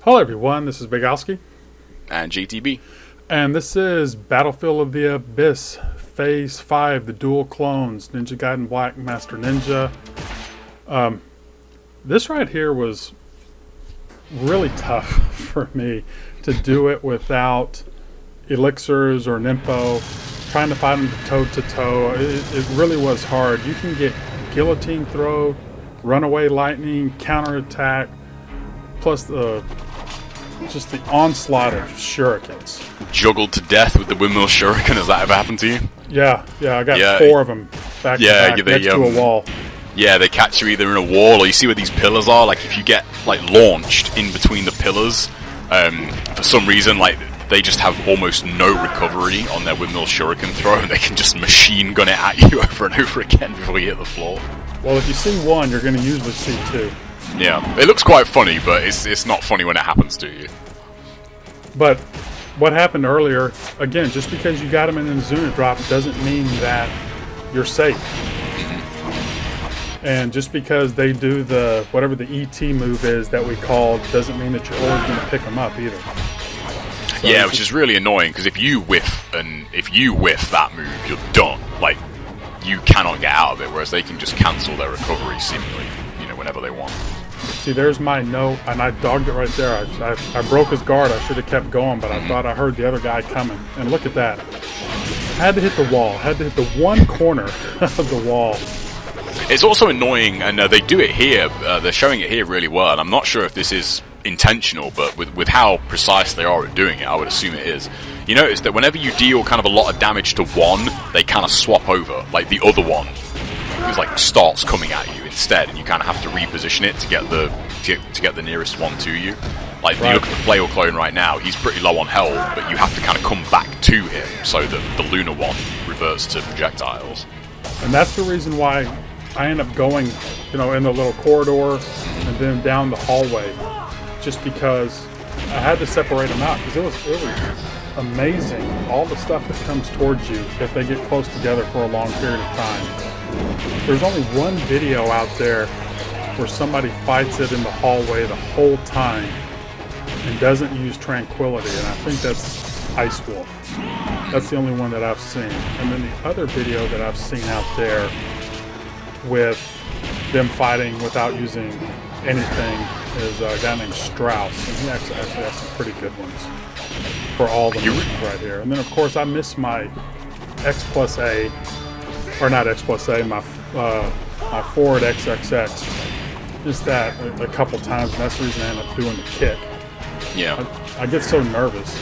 Hello everyone, this is xBIGALSKIx, And GTB. and this is Battlefield of the Abyss, Phase 5, the Dual Clones, Ninja Gaiden Black, Master Ninja. This right here was really tough for me to do it without Elixirs or Ninpo, trying to fight them toe-to-toe. It really was hard. You can get guillotine throw, runaway lightning, counterattack, plus just the onslaught of shurikens. Juggled to death with the windmill shuriken. Has that ever happened to you? Yeah, I got 4 of them back to back next to a wall. Yeah, they catch you either in a wall or you see where these pillars are. Like if you get launched in between the pillars, for some reason, they just have almost no recovery on their windmill shuriken throw, and they can just machine gun it at you over and over again before you hit the floor. Well, if you see one, you're going to usually see 2. Yeah, it looks quite funny, but it's not funny when it happens to you. But what happened earlier, again, just because you got him in an Izuna Drop doesn't mean that you're safe. And just because they do whatever the ET move is that we called doesn't mean that you're always going to pick them up either. So yeah, which is really annoying, because if you whiff that move, you're done. Like, you cannot get out of it, whereas they can just cancel their recovery seemingly, whenever they want. See, there's my note, and I dogged it right there. I broke his guard. I should have kept going, but I thought I heard the other guy coming. And look at that. Had to hit the wall. Had to hit the one corner of the wall. It's also annoying, and they do it here. They're showing it here really well, and I'm not sure if this is intentional, but with how precise they are at doing it, I would assume it is. You notice that whenever you deal kind of a lot of damage to one, they kind of swap over. Like the other one starts coming at you instead, and you kind of have to reposition it to get the nearest one to you. Like, you look at the flail clone right now, he's pretty low on health, but you have to kind of come back to him so that the lunar one reverts to projectiles. And that's the reason why I end up going, in the little corridor and then down the hallway, just because I had to separate them out, because it was amazing all the stuff that comes towards you if they get close together for a long period of time. There's only one video out there where somebody fights it in the hallway the whole time and doesn't use Tranquility, and I think that's Ice Wolf. That's the only one that I've seen. And then the other video that I've seen out there with them fighting without using anything is a guy named Strauss, and he actually has some pretty good ones for all the missions right here. And then, of course, I missed my X plus A, or not X plus A, my forward XXX. Just that a couple times, and that's the reason I ended up doing the kick. Yeah. I get so nervous.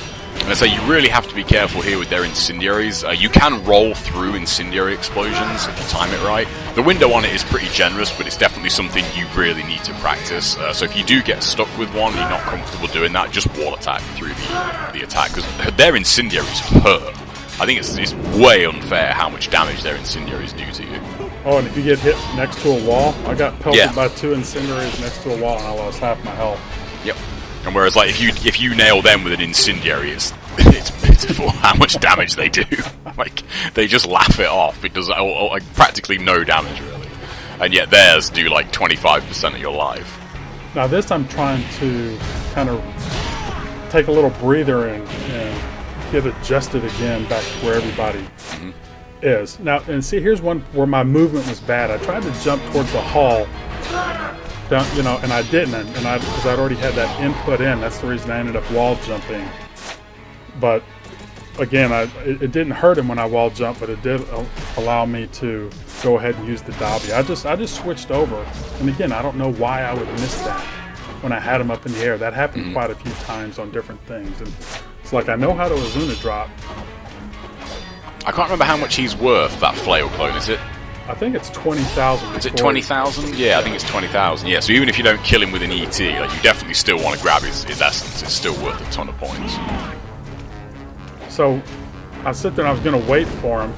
And so you really have to be careful here with their incendiaries. You can roll through incendiary explosions if you time it right. The window on it is pretty generous, but it's definitely something you really need to practice. So if you do get stuck with one and you're not comfortable doing that, just wall attack through the attack, because their incendiaries hurt. I think it's way unfair how much damage their incendiaries do to you. Oh, and if you get hit next to a wall, I got pelted by 2 incendiaries next to a wall, and I lost half my health. Yep. And whereas, if you nail them with an incendiary, it's pitiful how much damage they do. They just laugh it off. It does practically no damage, really. And yet theirs do 25% of your life. Now this, I'm trying to kind of take a little breather and get adjusted again back to where everybody is. Now, and see, here's one where my movement was bad. I tried to jump towards the hall, down, and I didn't, because I'd already had that input in. That's the reason I ended up wall jumping. But again, it didn't hurt him when I wall jumped, but it did allow me to go ahead and use the Dobby. I just switched over, and again, I don't know why I would miss that when I had him up in the air. That happened quite a few times on different things, and it's like I know how to Izuna Drop. I can't remember how much he's worth, that flail clone, is it? I think it's 20,000. Is it 20,000? Yeah, I think it's 20,000. Yeah, so even if you don't kill him with an ET, you definitely still want to grab his essence. It's still worth a ton of points. So I sit there and I was going to wait for him,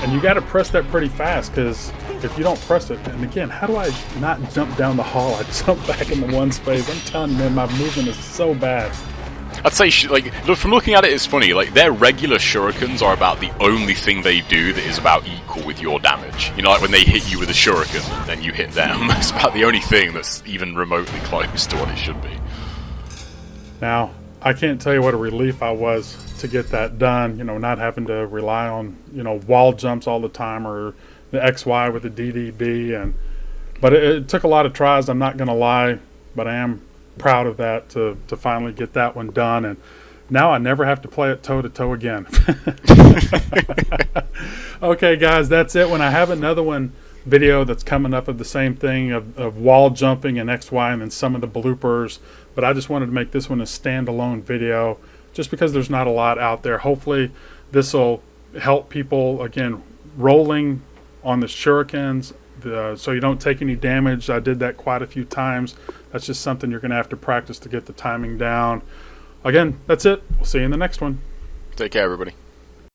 and you got to press that pretty fast, because if you don't press it, and again, how do I not jump down the hall? I jump back into one space. I'm telling you, man, my movement is so bad. I'd say, from looking at it, it's funny. Their regular shurikens are about the only thing they do that is about equal with your damage. When they hit you with a shuriken, then you hit them. It's about the only thing that's even remotely close to what it should be. Now, I can't tell you what a relief I was to get that done, you know, not having to rely on, you know, wall jumps all the time or the XY with the DDB. But it took a lot of tries, I'm not going to lie, but I am proud of that to finally get that one done. And now I never have to play it toe-to-toe again. Okay, guys, that's it. When I have another video that's coming up of the same thing of wall jumping and XY and then some of the bloopers, but I just wanted to make this one a standalone video just because there's not a lot out there. Hopefully this will help people, again, rolling on the shurikens so you don't take any damage. I did that quite a few times. That's just something you're going to have to practice to get the timing down. Again, that's it. We'll see you in the next one. Take care, everybody.